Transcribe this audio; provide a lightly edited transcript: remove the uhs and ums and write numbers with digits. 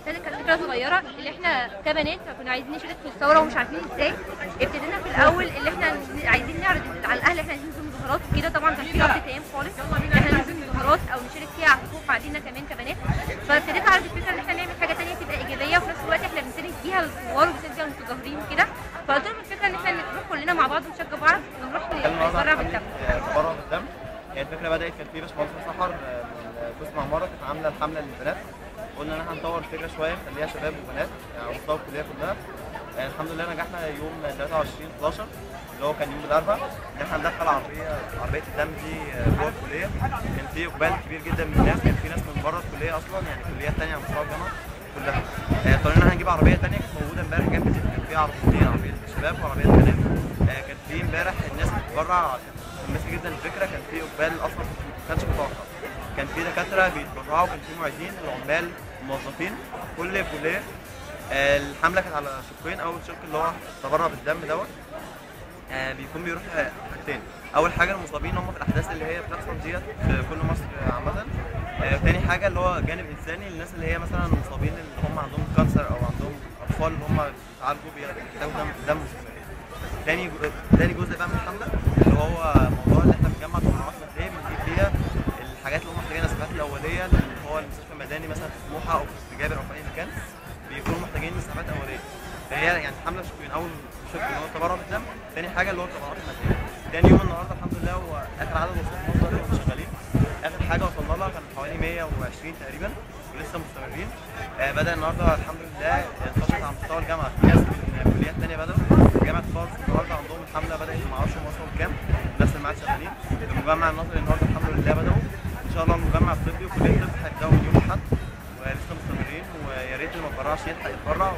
ابتدت كانت فكره صغيره اللي احنا كبنات كنا عايزين نشارك في الثوره ومش عارفين ازاي. ابتدينا في الاول اللي احنا عايزين نعرض على الاهل احنا عايزين ننزل مظاهرات وكده. طبعا كان في رفض تام خالص ان احنا ننزل مظاهرات او نشارك فيها على حقوق بعدينا كمان كبنات. فابتديت اعرض الفكره ان احنا نعمل حاجه ثانيه تبقى ايجابيه وفي نفس الوقت احنا بنساند بيها الثوار وبنساند بيها المتظاهرين وكده. فقلت لهم الفكره ان احنا نروح كلنا مع بعض ونشجع بعض ونروح نتبرع بالدم. تبرع بالدم هي الفكره بدات كان في باشمهندس سحر من قسم عماره كانت عامله الحمله للبنات. قلنا ان احنا هنطور الفكره شويه نخليها شباب وبنات يعني على مستوى الكليه كلها. الحمد لله نجحنا يوم 23/11 اللي هو كان يوم الاربعاء ان احنا ندخل عربيه الدم دي جوه الكليه. كان في اقبال كبير جدا من الناس، كان في ناس من بره الكليه اصلا يعني كليات ثانيه على مستوى الجامعه كلها. اضطرينا ان احنا نجيب عربيه ثانيه كانت موجوده امبارح جنب، كان في عربيتين، عربيه الشباب وعربيه البنات. كان في امبارح الناس بتتبرع متحمسه جدا الفكره، كان في اقبال اصلا ما كانش متوقع. كان في دكاتره بيتبرعوا، كان في معيدين، العمال، موظفين، كل كليه. الحمله كانت على شقين، اول شق اللي هو التبرع بالدم دوت بيكون بيروح حاجتين. اول حاجه المصابين هم في الاحداث اللي هي بتحصل ديت في كل مصر عامه. تاني حاجه اللي هو جانب انساني للناس اللي هي مثلا المصابين اللي هم عندهم كانسر او عندهم اطفال اللي هم بيتعالجوا بيحتاجوا دم مستشفيات. تاني جزء بقى من الحمله اللي هو موضوع اللي احنا بنجمع تبرعات ماديه بنجيب فيها الحاجات اللي هم محتاجينها، الاسعافات الاوليه اللي هو المستشفى المدني مثلا في سموحه او في جابر او في اي مكان بيكونوا محتاجين اسعافات اوليه. فهي يعني حمله شقين، اول شق اللي هو التبرع بالدم، تاني حاجه اللي هو التبرعات الماديه. تاني يوم النهارده الحمد لله هو اخر عدد وصلنا له واحنا شغالين. اخر حاجه وصلنا لها كان حوالي 120 تقريبا ولسه مستمرين. بدا النهارده الحمد لله انتشرت على مستوى الجامعه، في ناس من كليات ثانيه بداوا. جامعه فارس النهارده عندهم الحمله بدات، ما اعرفش هم وصلوا كام، نفس الميعاد شغالين. المجمع النظري النهارده الحمد لله بداوا، ان شاء الله المجمع الطبي وكليه الطب هيبداوا من يوم الاحد ولسه مستمرين. ويا ريت اللي ما اتبرعش يلحق يتبرع.